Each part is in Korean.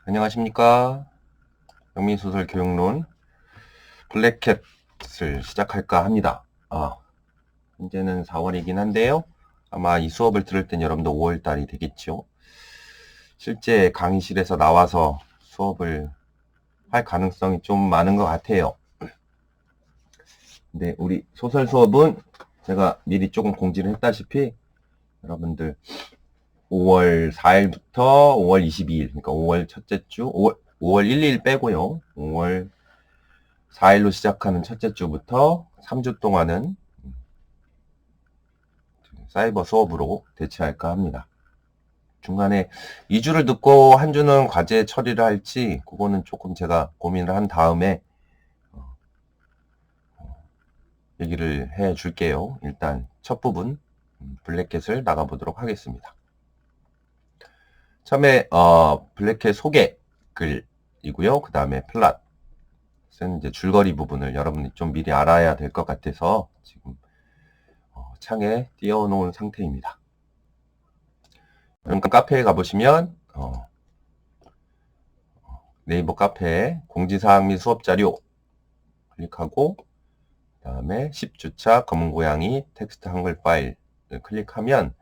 안녕하십니까. 영민소설 교육론 블랙캣을 시작할까 합니다. 현재는 4월이긴 한데요. 아마 이 수업을 들을 땐 여러분도 5월달이 되겠죠. 실제 강의실에서 나와서 수업을 할 가능성이 좀 많은 것 같아요. 근데 우리 소설 수업은 제가 미리 조금 공지를 했다시피 여러분들 5월 4일부터 5월 22일, 그러니까 5월 첫째 주, 5월 1, 2일 빼고요. 5월 4일로 시작하는 첫째 주부터 3주 동안은 사이버 수업으로 대체할까 합니다. 중간에 2주를 듣고 한 주는 과제 처리를 할지 그거는 조금 제가 고민을 한 다음에 얘기를 해 줄게요. 일단 첫 부분 블랙캣을 나가보도록 하겠습니다. 처음에 블랙캣 소개 글이고요. 그 다음에 플랫은 이제 줄거리 부분을 여러분이 좀 미리 알아야 될 것 같아서 지금 창에 띄워놓은 상태입니다. 그러니까 카페에 가보시면 네이버 카페에 공지사항 및 수업자료 클릭하고 그 다음에 10주차 검은고양이 텍스트 한글 파일을 클릭하면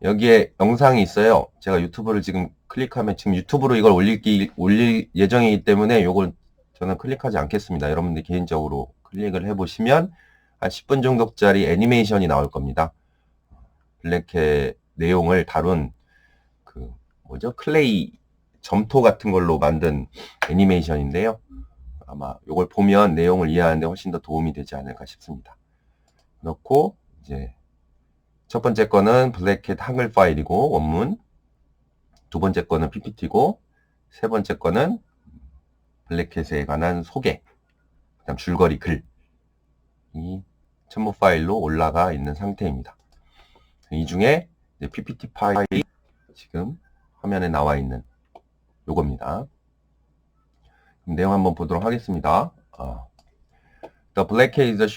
여기에 영상이 있어요. 제가 유튜브를 지금 클릭하면 지금 유튜브로 이걸 올릴 예정이기 때문에 이걸 저는 클릭하지 않겠습니다. 여러분들 개인적으로 클릭을 해보시면 한 10분 정도짜리 애니메이션이 나올 겁니다. 블랙캣 내용을 다룬 클레이 점토 같은 걸로 만든 애니메이션인데요. 아마 이걸 보면 내용을 이해하는데 훨씬 더 도움이 되지 않을까 싶습니다. 넣고 이제 첫 번째 거는 블랙캣 한글 파일이고 원문, 두 번째 거는 PPT고 세 번째 거는 블랙캣에 관한 소개, 그다음 줄거리 글, 이 첨부 파일로 올라가 있는 상태입니다. 이 중에 PPT 파일이 지금 화면에 나와 있는 요겁니다. 내용 한번 보도록 하겠습니다. The Black Cat is a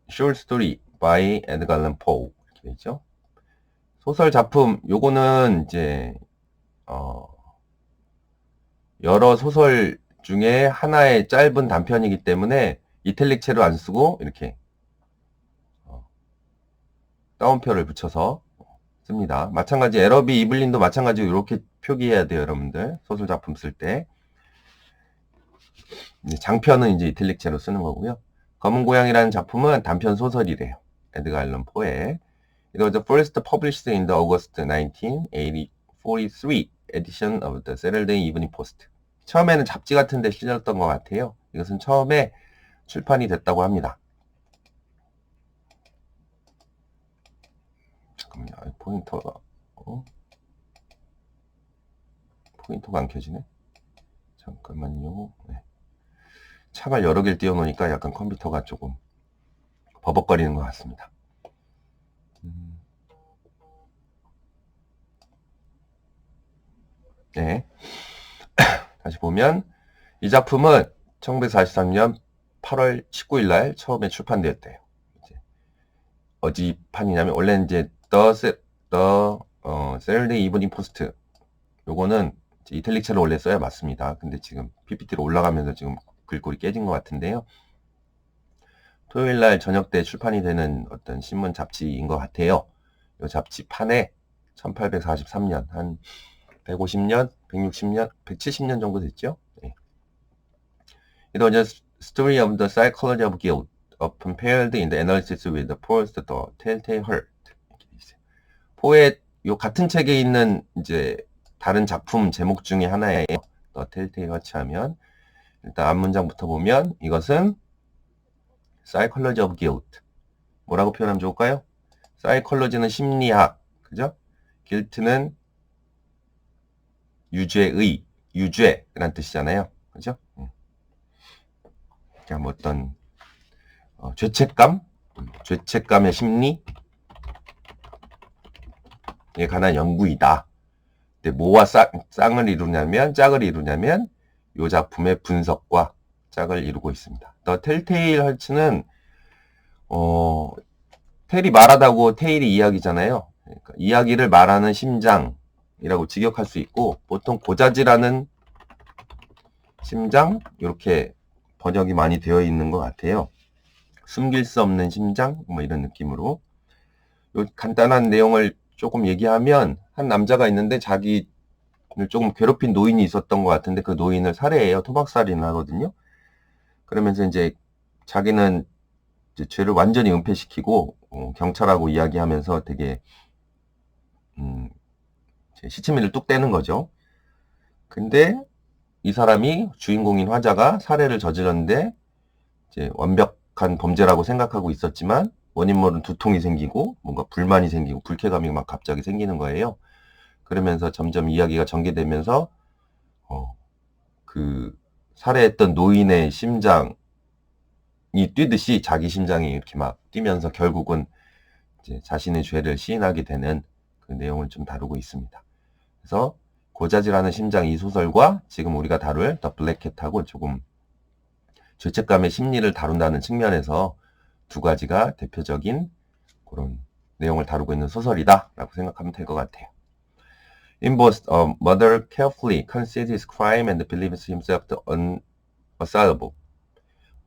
short story by Edgar Allan Poe. 이렇게 되어 있죠. 소설 작품, 요거는 이제, 여러 소설 중에 하나의 짧은 단편이기 때문에 이탈릭체로 안 쓰고 이렇게 따옴표를 붙여서 씁니다. 마찬가지 에러비 이블린도 마찬가지로 이렇게 표기해야 돼요, 여러분들. 소설 작품 쓸 때. 장편은 이제 이탈릭체로 쓰는 거고요. 검은 고양이라는 작품은 단편 소설이래요. 에드가 앨런 포의. It was first published in the August 1943 edition of the Saturday Evening Post. 처음에는 잡지 같은 데 실렸던 것 같아요. 이것은 처음에 출판이 됐다고 합니다. 잠깐만요. 포인터가 안 켜지네. 잠깐만요. 네. 창을 여러 개를 띄워놓으니까 약간 컴퓨터가 조금 버벅거리는 것 같습니다. 네. 다시 보면 이 작품은 1943년 8월 19일 날 처음에 출판되었대요. 어디 판이냐면 원래는 이제 Saturday Evening Post 요거는 이탈릭체로 원래 써야 맞습니다. 근데 지금 PPT로 올라가면서 지금 글꼴이 깨진 것 같은데요. 토요일 날 저녁 때 출판이 되는 어떤 신문 잡지인 것 같아요. 이 잡지판에 1843년 한 150년, 160년, 170년 정도 됐죠. 네. It was a story of the psychology of guilt, compared in the analysis with the Poe's The Telltale Heart. 포의 요 같은 책에 있는 이제 다른 작품 제목 중에 하나예요. The Telltale Heart 하면 일단 앞문장부터 보면 이것은 Psychology of Guilt. 뭐라고 표현하면 좋을까요? Psychology는 심리학, 그죠? Guilt는 유죄의, 유죄라는 뜻이잖아요. 그죠? 그냥 어떤 죄책감, 죄책감의 심리에 관한 연구이다. 근데 뭐와 짝을 이루냐면 이 작품의 분석과 짝을 이루고 있습니다. The Telltale Heart는 텔이 말하다고 테일이 이야기잖아요. 그러니까 이야기를 말하는 심장이라고 직역할 수 있고 보통 고자질하는 심장 이렇게 번역이 많이 되어 있는 것 같아요. 숨길 수 없는 심장 뭐 이런 느낌으로. 요 간단한 내용을 조금 얘기하면 한 남자가 있는데 자기를 조금 괴롭힌 노인이 있었던 것 같은데 그 노인을 살해해요. 토막살인을 하거든요. 그러면서 이제 자기는 이제 죄를 완전히 은폐시키고 경찰하고 이야기하면서 되게 시치미를 뚝 떼는 거죠. 근데 이 사람이 주인공인 화자가 살해를 저질렀는데 이제 완벽한 범죄라고 생각하고 있었지만 원인 모르는 두통이 생기고 뭔가 불만이 생기고 불쾌감이 막 갑자기 생기는 거예요. 그러면서 점점 이야기가 전개되면서 그 살해했던 노인의 심장이 뛰듯이 자기 심장이 이렇게 막 뛰면서 결국은 이제 자신의 죄를 시인하게 되는 그 내용을 좀 다루고 있습니다. 그래서 고자질하는 심장 이 소설과 지금 우리가 다룰 더 블랙캣하고 조금 죄책감의 심리를 다룬다는 측면에서 두 가지가 대표적인 그런 내용을 다루고 있는 소설이다라고 생각하면 될 것 같아요. In both, a mother carefully conceals his crime and believes himself unassailable,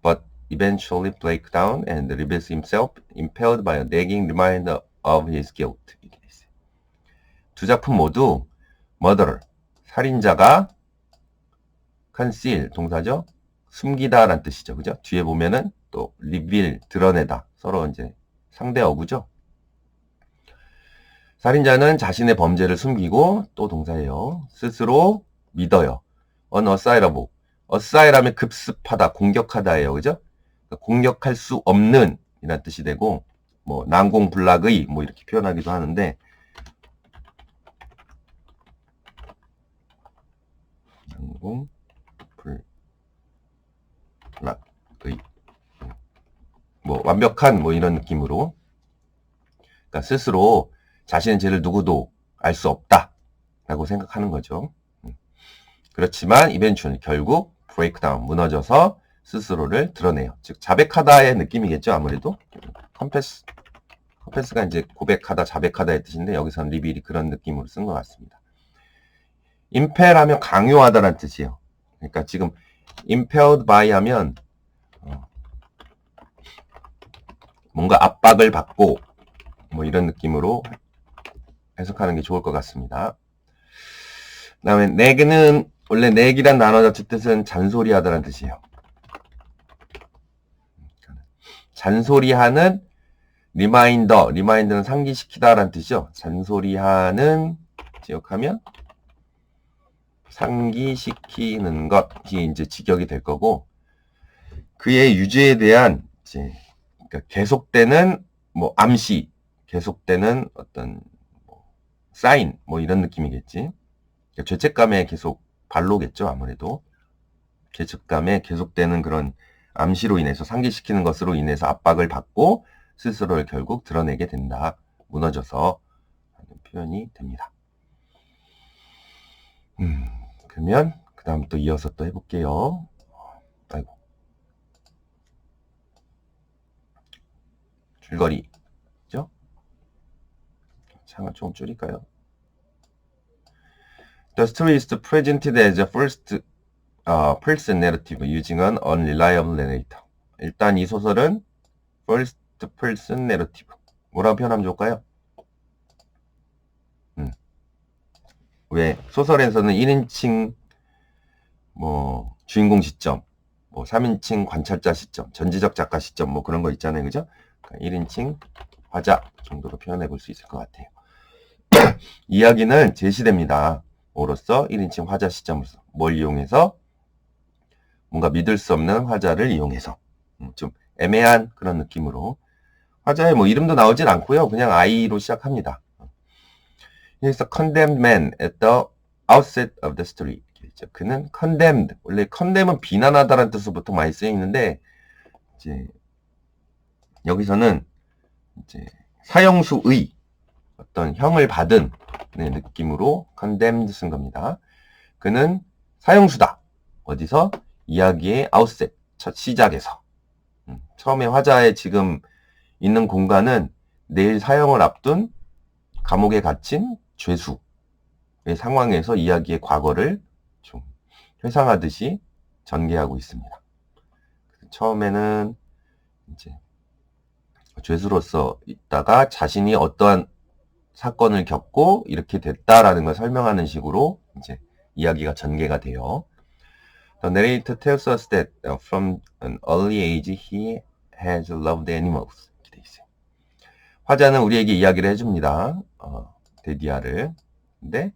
but eventually breaks down and reveals himself impelled by a nagging reminder of his guilt. 두 작품 모두 murderer, 살인자가 conceal, 동사죠. 숨기다 라는 뜻이죠. 그죠? 뒤에 보면은 또 reveal, 드러내다. 서로 이제 상대 어구죠. 살인자는 자신의 범죄를 숨기고 또 동사예요. 스스로 믿어요. unassailable. assail하면 급습하다, 공격하다예요. 그죠? 그러니까 공격할 수 없는 이란 뜻이 되고 뭐 난공불락의 뭐 이렇게 표현하기도 하는데 난공불락의 뭐 완벽한 뭐 이런 느낌으로 그러니까 스스로 자신의 죄를 누구도 알 수 없다 라고 생각하는 거죠. 그렇지만 eventually 결국 breakdown 무너져서 스스로를 드러내요. 즉 자백하다의 느낌이겠죠. 아무래도 confess가 이제 고백하다 자백하다의 뜻인데 여기서는 reveal이 그런 느낌으로 쓴 것 같습니다. impel 하면 강요하다라는 뜻이에요. 그러니까 지금 impelled by 하면 뭔가 압박을 받고 뭐 이런 느낌으로 해석하는 게 좋을 것 같습니다. 그 다음에 nag는 원래 nag이란 단어 자체 뜻은 잔소리하다라는 뜻이에요. 잔소리하는 리마인더는 상기시키다라는 뜻이죠. 잔소리하는 지역하면 상기시키는 것이 이제 직역이 될 거고 그의 유죄에 대한 이제 그러니까 계속되는 뭐 암시, 계속되는 어떤 사인 뭐 이런 느낌이겠지. 그러니까 죄책감에 계속 발로겠죠. 아무래도 죄책감에 계속되는 그런 암시로 인해서 상기시키는 것으로 인해서 압박을 받고 스스로를 결국 드러내게 된다. 무너져서 하는 표현이 됩니다. 그러면 그 다음 또 이어서 또 해볼게요. 아이고 줄거리죠? 창을 좀 줄일까요? The story is presented as a first person narrative using an unreliable narrator. 일단 이 소설은 first person narrative. 뭐라고 표현하면 좋을까요? 왜 소설에서는 1인칭 뭐 주인공 시점, 뭐 3인칭 관찰자 시점, 전지적 작가 시점 뭐 그런 거 있잖아요. 그죠? 그러니까 1인칭 화자 정도로 표현해 볼 수 있을 것 같아요. 이야기는 제시됩니다. 뭐로써 1인칭 화자 시점으로서 뭘 이용해서 뭔가 믿을 수 없는 화자를 이용해서 좀 애매한 그런 느낌으로 화자의 뭐 이름도 나오진 않고요. 그냥 I로 시작합니다. 그래서 condemned man at the outset of the story. 그는 condemned. 원래 condemn은 비난하다라는 뜻으로 보통 많이 쓰여 있는데 이제 여기서는 이제 사형수의 어떤 형을 받은 느낌으로 condemned 쓴 겁니다. 그는 사형수다. 어디서? 이야기의 outset, 첫 시작에서. 처음에 화자의 지금 있는 공간은 내일 사형을 앞둔 감옥에 갇힌 죄수의 상황에서 이야기의 과거를 좀 회상하듯이 전개하고 있습니다. 처음에는 이제 죄수로서 있다가 자신이 어떠한 사건을 겪고 이렇게 됐다라는 걸 설명하는 식으로 이제 이야기가 전개가 돼요. The narrator tells us that from an early age he has loved animals. 이렇게 돼 있어요. 화자는 우리에게 이야기를 해줍니다. 데디아를. 근데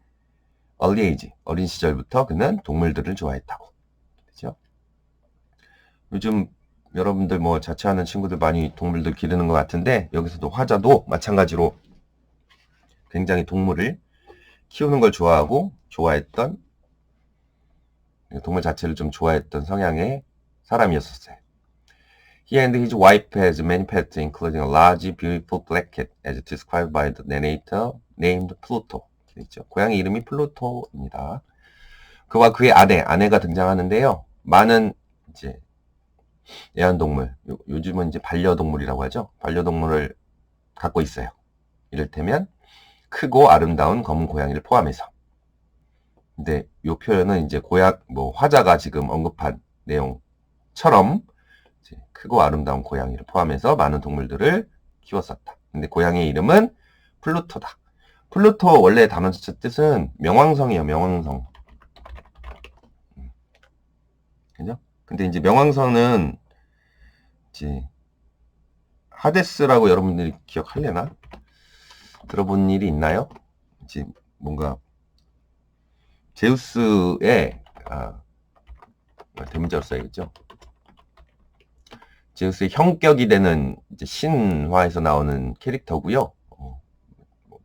early age, 어린 시절부터 그는 동물들을 좋아했다고. 그렇죠? 요즘 여러분들 뭐 자취하는 친구들 많이 동물들 기르는 것 같은데 여기서도 화자도 마찬가지로 굉장히 동물을 키우는 걸 좋아하고 좋아했던 동물 자체를 좀 좋아했던 성향의 사람이었어요. He and his wife has many pets including a large beautiful black cat as described by the narrator named Pluto. 있죠. 고양이 이름이 플루토입니다. 그와 그의 아내가 등장하는데요. 많은 이제 애완동물, 요즘은 이제 반려동물이라고 하죠. 반려동물을 갖고 있어요. 이를테면 크고 아름다운 검은 고양이를 포함해서. 근데 이 표현은 이제 화자가 지금 언급한 내용처럼 이제 크고 아름다운 고양이를 포함해서 많은 동물들을 키웠었다. 근데 고양이의 이름은 플루토다. 플루토 원래 단어 자체 뜻은 명왕성이에요. 명왕성. 그죠? 근데 이제 명왕성은 이제 하데스라고 여러분들이 기억하려나? 들어본 일이 있나요? 이제 뭔가 제우스의 대문자로 써야겠죠. 제우스의 형격이 되는 이제 신화에서 나오는 캐릭터고요.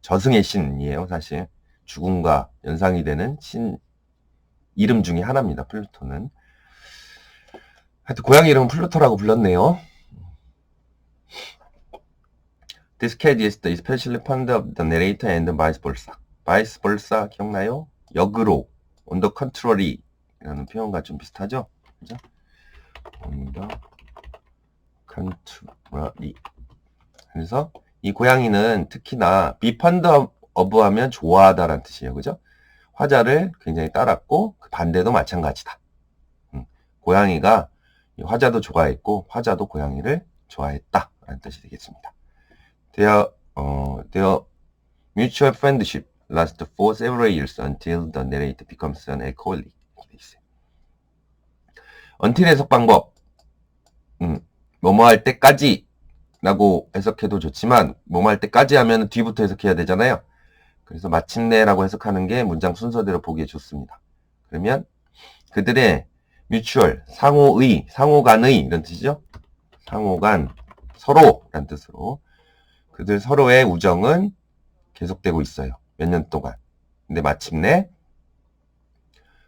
저승의 신이에요, 사실. 죽음과 연상이 되는 신 이름 중에 하나입니다, 플루토는. 하여튼 고양이 이름은 플루토라고 불렀네요. This cat is especially fond of the narrator and vice versa. vice versa 기억나요? 역으로, on the contrary 라는 표현과 좀 비슷하죠? 그죠? on the contrary. 그래서 이 고양이는 특히나 be fond of 하면 좋아하다라는 뜻이에요. 그죠? 화자를 굉장히 따랐고 그 반대도 마찬가지다. 고양이가 화자도 좋아했고 화자도 고양이를 좋아했다 라는 뜻이 되겠습니다. Their mutual friendship lasts for several years until the narrator becomes an alcoholic. until 해석 방법 뭐뭐 할 때까지 라고 해석해도 좋지만 뭐뭐 할 때까지 하면 뒤부터 해석해야 되잖아요. 그래서 마침내라고 해석하는 게 문장 순서대로 보기에 좋습니다. 그러면 그들의 뮤추얼, 상호의, 상호간의 이런 뜻이죠. 상호간, 서로라는 뜻으로 그들 서로의 우정은 계속되고 있어요. 몇 년 동안. 근데 마침내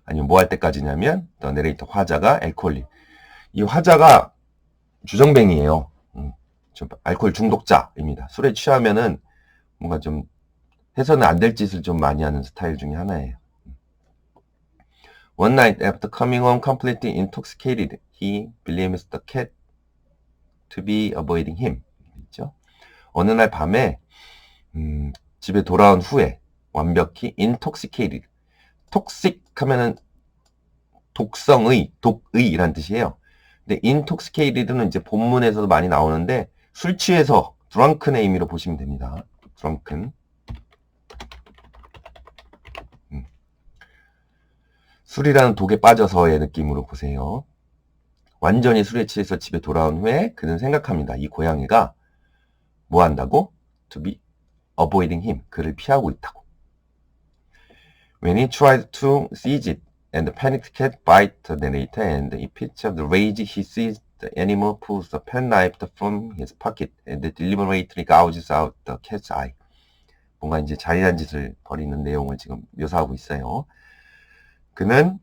아니면 뭐 할 때까지냐면 더 내레이터 화자가 알코올릭. 이 화자가 주정뱅이에요. 좀 알코올 중독자입니다. 술에 취하면은 뭔가 좀 해서는 안 될 짓을 좀 많이 하는 스타일 중에 하나예요. One night after coming home completely intoxicated, he believes the cat to be avoiding him. 있죠? 어느 날 밤에 집에 돌아온 후에 완벽히 intoxicated. toxic 하면은 독성의, 독의라는 뜻이에요. 근데 intoxicated는 이제 본문에서도 많이 나오는데 술 취해서 drunk의 의미로 보시면 됩니다. drunken. 술이라는 독에 빠져서의 느낌으로 보세요. 완전히 술에 취해서 집에 돌아온 후에 그는 생각합니다. 이 고양이가 뭐 한다고? To be avoiding him. 그를 피하고 있다고. When he tries to seize it and the panicked cat bites the narrator and in fits of rage he sees the animal pulls the penknife from his pocket and deliberately gouges out the cat's eye. 뭔가 이제 잔인한 짓을 벌이는 내용을 지금 묘사하고 있어요. 그는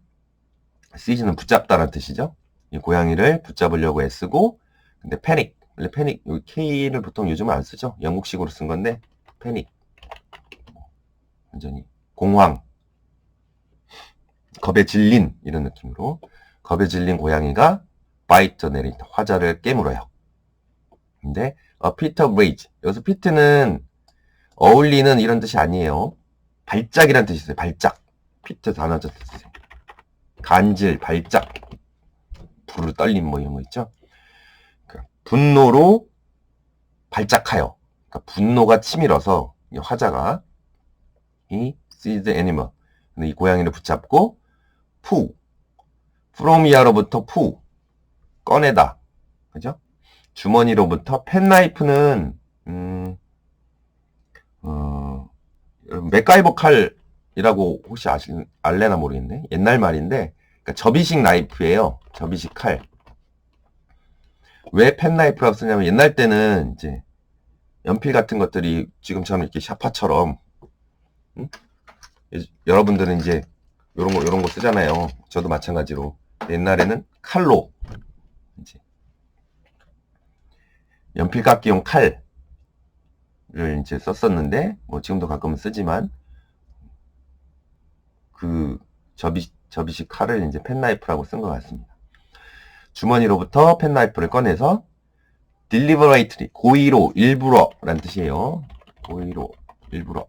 seize는 붙잡다라는 뜻이죠. 이 고양이를 붙잡으려고 애쓰고 근데 패닉, 원래 패닉, 여기 K를 보통 요즘은 안 쓰죠. 영국식으로 쓴 건데 패닉, 완전히 공황, 겁에 질린 이런 느낌으로 겁에 질린 고양이가 bite the narrator, 화자를 깨물어요. 근데 a fit of rage, 여기서 fit는 어울리는 이런 뜻이 아니에요. 발작이란 뜻이 있어요. 발작. fit 단어 자체 간질, 발작. 떨림 뭐 이런 거 있죠. 그러니까 분노로 발작하여, 그러니까 분노가 치밀어서 이 화자가 이 seize the animal, 이 고양이를 붙잡고 프로미아로부터 꺼내다, 그죠? 주머니로부터 펜나이프는 여러분 맥가이버 칼이라고 혹시 알래나 모르겠네. 옛날 말인데, 그러니까 접이식 나이프예요. 접이식 칼. 왜 펜나이프라고 쓰냐면 옛날 때는 이제 연필 같은 것들이 지금처럼 이렇게 샤파처럼, 여러분들은 이제 요런 거 쓰잖아요. 저도 마찬가지로. 옛날에는 칼로 이제 연필 깎기용 칼을 이제 썼었는데, 뭐 지금도 가끔은 쓰지만, 그 접이식 칼을 이제 펜나이프라고 쓴 것 같습니다. 주머니로부터 펜나이프를 꺼내서 deliberately, 고의로, 일부러 라는 뜻이에요. 고의로, 일부러.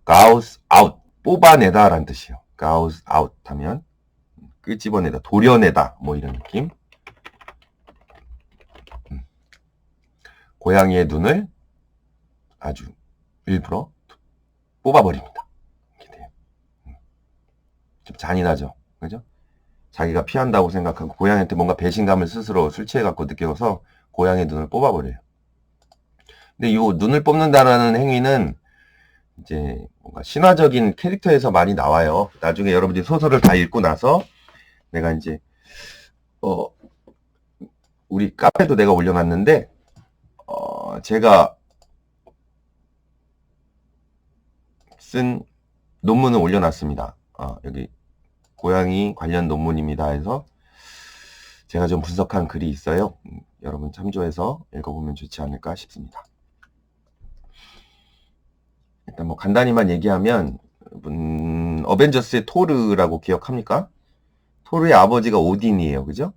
gouge out, 뽑아내다 라는 뜻이에요. gouge out 하면 끄집어내다, 도려내다 뭐 이런 느낌. 고양이의 눈을 아주 일부러 뽑아버립니다. 이렇게 돼요. 좀 잔인하죠. 그죠? 자기가 피한다고 생각하고 고양이한테 뭔가 배신감을 스스로 술 취해갖고 느껴서 고양이의 눈을 뽑아버려요. 근데 이 눈을 뽑는다라는 행위는 이제 뭔가 신화적인 캐릭터에서 많이 나와요. 나중에 여러분들이 소설을 다 읽고 나서 내가 이제 우리 카페도 내가 올려놨는데 제가 쓴 논문을 올려놨습니다. 여기 고양이 관련 논문입니다 해서 제가 좀 분석한 글이 있어요. 여러분 참조해서 읽어보면 좋지 않을까 싶습니다. 일단 뭐 간단히만 얘기하면 어벤져스의 토르라고 기억합니까? 토르의 아버지가 오딘이에요. 그죠?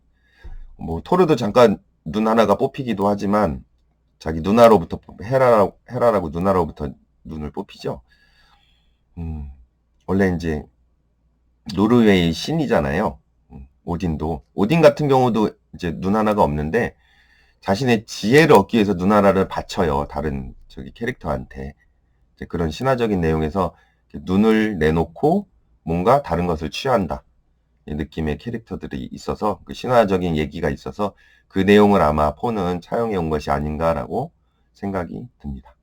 뭐 토르도 잠깐 눈 하나가 뽑히기도 하지만 자기 누나로부터 헤라라고 누나로부터 눈을 뽑히죠. 원래 이제 노르웨이 신이잖아요. 오딘 같은 경우도 이제 눈 하나가 없는데 자신의 지혜를 얻기 위해서 눈 하나를 바쳐요. 다른 저기 캐릭터한테. 이제 그런 신화적인 내용에서 눈을 내놓고 뭔가 다른 것을 취한다. 이 느낌의 캐릭터들이 있어서 그 신화적인 얘기가 있어서 그 내용을 아마 포는 차용해 온 것이 아닌가라고 생각이 듭니다.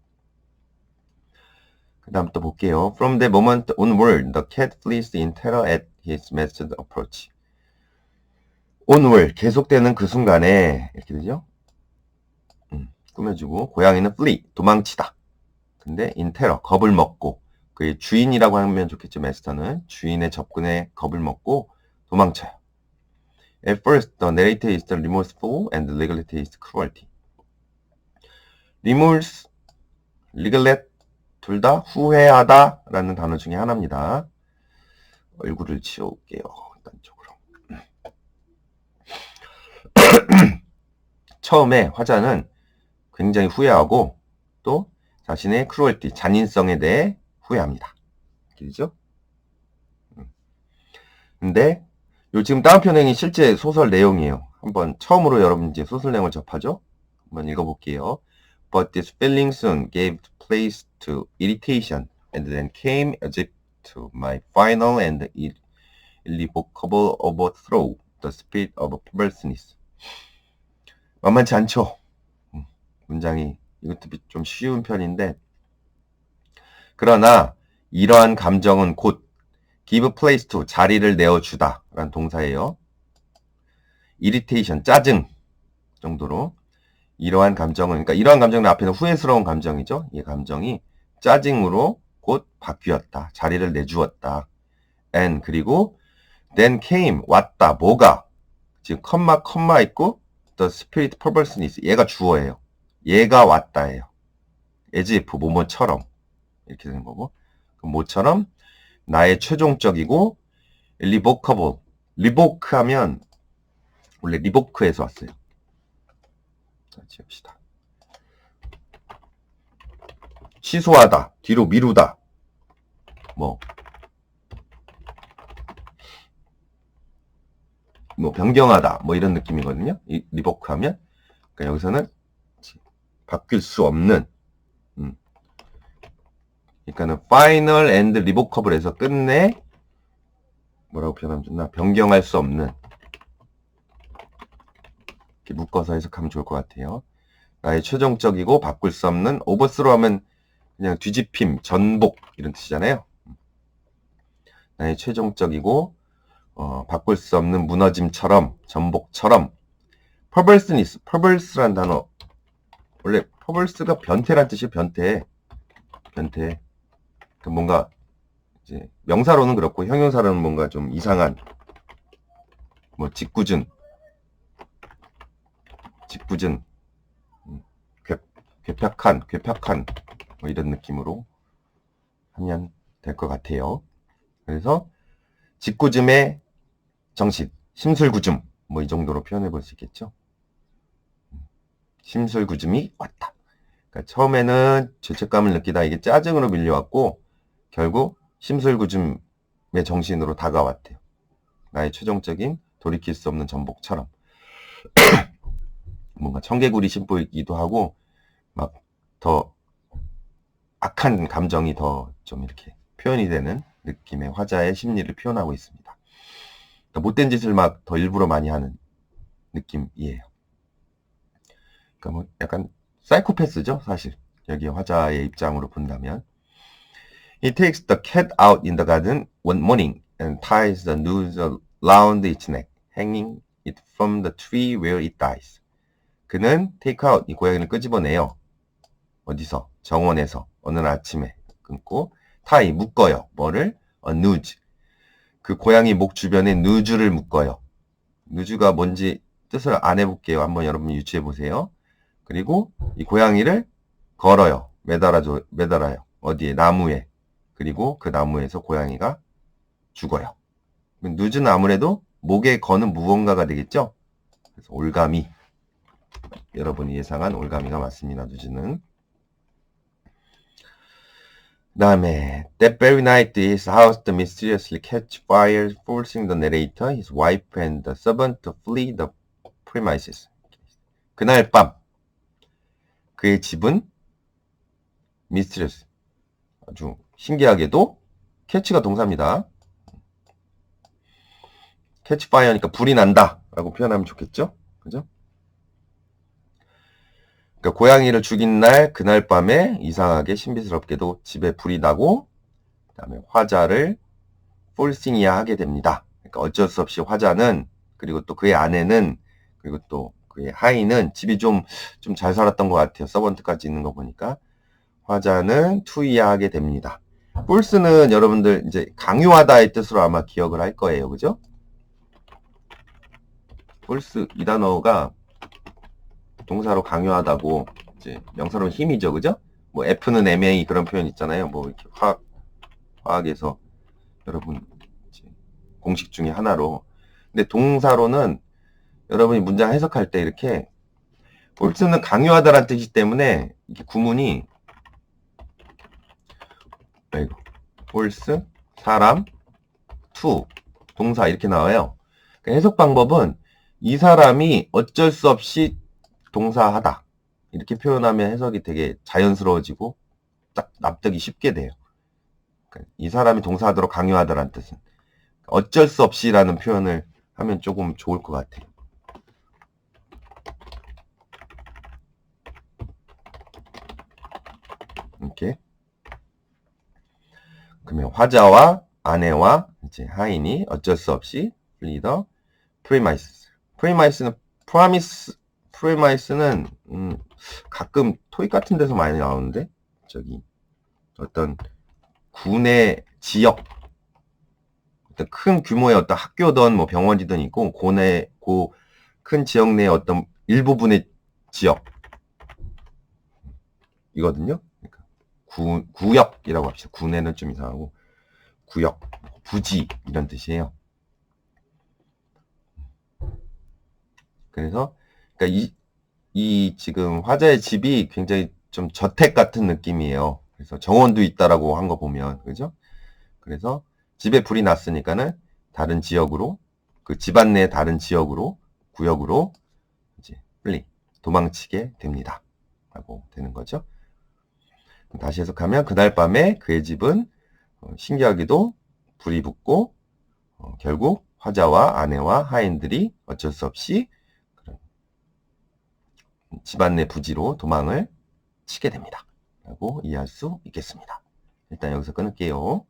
그 다음 또 볼게요. From the moment onward, the cat flees in terror at his master's approach. onward, 계속되는 그 순간에 이렇게 되죠. 꾸며주고 고양이는 flee, 도망치다. 근데 in terror, 겁을 먹고 그의 주인이라고 하면 좋겠죠. 마스터는 주인의 접근에 겁을 먹고 도망쳐요. At first, the narrator is the remorseful and the legality is cruelty. remorse, regret 둘 다 후회하다 라는 단어 중에 하나입니다. 얼굴을 치워올게요. 일단적으로. 처음에 화자는 굉장히 후회하고 또 자신의 크루얼티, 잔인성에 대해 후회합니다. 그죠? 근데 요 지금 다운 편행이 실제 소설 내용이에요. 한번 처음으로 여러분 이제 소설 내용을 접하죠. 한번 읽어볼게요. But this feeling soon gave place to irritation, and then came as if to my final and irrevocable overthrow, the spirit of perverseness. 만만치 않죠? 문장이 이것도 좀 쉬운 편인데 그러나 이러한 감정은 곧 give place to, 자리를 내어주다 라는 동사예요. irritation, 짜증 정도로 이러한 감정은, 그러니까 이러한 감정은 앞에는 후회스러운 감정이죠. 이 감정이 짜증으로 곧 바뀌었다. 자리를 내주었다. and, 그리고 then came, 왔다. 뭐가? 지금 컴마 있고 the spirit perverseness, 얘가 주어예요. 얘가 왔다예요. as if, 뭐뭐처럼 이렇게 되는 거고, 뭐처럼 나의 최종적이고 irrevocable, revoke 하면 원래 revoke에서 왔어요. 자, 지읍시다. 취소하다, 뒤로 미루다, 뭐 뭐 변경하다 뭐 이런 느낌이거든요. 이 리보크 하면. 그러니까 여기서는 바뀔 수 없는 그러니까는 final and revocable에서 끝내 뭐라고 표현하면 좋나? 변경할 수 없는 이렇게 묶어서 해석하면 좋을 것 같아요. 나의 최종적이고 바꿀 수 없는 overthrow 하면 그냥 뒤집힘, 전복 이런 뜻이잖아요. 나의 최종적이고 바꿀 수 없는 무너짐처럼 전복처럼 perverse는 있어. perverse란 단어 원래 perverse가 변태란 뜻이에요. 변태. 뭔가 이제 명사로는 그렇고 형용사로는 뭔가 좀 이상한 뭐 짓궂은 괴팍한 뭐 이런 느낌으로 하면 될 것 같아요. 그래서 짓궂음의 정신, 심술궂음 뭐 이 정도로 표현해 볼 수 있겠죠. 심술궂음이 왔다. 그러니까 처음에는 죄책감을 느끼다 이게 짜증으로 밀려왔고 결국 심술궂음의 정신으로 다가왔대요. 나의 최종적인 돌이킬 수 없는 전복처럼 뭔가 청개구리 심보이기도 하고 막 더 악한 감정이 더 좀 이렇게 표현이 되는 느낌의 화자의 심리를 표현하고 있습니다. 그러니까 못된 짓을 막 더 일부러 많이 하는 느낌이에요. 그러니까 뭐 약간 사이코패스죠, 사실. 여기 화자의 입장으로 본다면. He takes the cat out in the garden one morning and ties the noose around its neck, hanging it from the tree where it dies. 그는 take out, 이 고양이를 끄집어내요. 어디서? 정원에서 어느 날 아침에 끊고 tie, 묶어요. 뭐를? a noose. 그 고양이 목 주변에 누즈를 묶어요. 누즈가 뭔지 뜻을 안 해볼게요. 한번 여러분 유추해 보세요. 그리고 이 고양이를 걸어요. 매달아요. 어디에? 나무에. 그리고 그 나무에서 고양이가 죽어요. 누즈는 아무래도 목에 거는 무언가가 되겠죠? 그래서 올가미. 여러분이 예상한 올가미가 맞습니다. 누즈는. 그 다음에 That very night his house mysteriously catch fire, forcing the narrator, his wife and the servant to flee the premises. 그날 밤 그의 집은 mysterious, 아주 신기하게도 catch가 동사입니다. catch fire니까 불이 난다 라고 표현하면 좋겠죠? 그죠? 그러니까 고양이를 죽인 날 그날 밤에 이상하게 신비스럽게도 집에 불이 나고 그다음에 화자를 폴싱이야 하게 됩니다. 그러니까 어쩔 수 없이 화자는 그리고 또 그의 아내는 그리고 또 그의 하인은 집이 좀 잘 살았던 것 같아요. 서번트까지 있는 거 보니까 화자는 투이야 하게 됩니다. 폴스는 여러분들 이제 강요하다의 뜻으로 아마 기억을 할 거예요. 그죠? 폴스 이 단어가 동사로 강요하다고 이제 명사로는 힘이죠. 그죠? 뭐 F는 MA 그런 표현 있잖아요. 뭐 이렇게 화학에서 여러분 공식 중에 하나로. 근데 동사로는 여러분이 문장 해석할 때 이렇게 폴스는 강요하다라는 뜻이기 때문에 이렇게 구문이 폴스 사람 투 동사 이렇게 나와요. 그러니까 해석 방법은 이 사람이 어쩔 수 없이 동사하다 이렇게 표현하면 해석이 되게 자연스러워지고 딱 납득이 쉽게 돼요. 그러니까 이 사람이 동사하도록 강요하다라는 뜻은 어쩔 수 없이라는 표현을 하면 조금 좋을 것 같아요. 이렇게 그러면 화자와 아내와 이제 하인이 어쩔 수 없이 리더 프리마이스는 프리마이스는 가끔 토익 같은 데서 많이 나오는데 저기 어떤 군의 지역 어떤 큰 규모의 어떤 학교든 뭐 병원이든 있고 큰 지역 내의 어떤 일부분의 지역 이거든요. 그러니까 구역이라고 합시다. 군에는 좀 이상하고 구역, 부지 이런 뜻이에요. 그래서 그러니까 이 지금 화자의 집이 굉장히 좀 저택 같은 느낌이에요. 그래서 정원도 있다라고 한 거 보면 그죠? 그래서 집에 불이 났으니까는 다른 지역으로 그 집안 내 다른 지역으로, 구역으로 이제 빨리 도망치게 됩니다. 라고 되는 거죠. 다시 해석하면 그날 밤에 그의 집은 신기하게도 불이 붙고 결국 화자와 아내와 하인들이 어쩔 수 없이 집안 내 부지로 도망을 치게 됩니다. 라고 이해할 수 있겠습니다. 일단 여기서 끊을게요.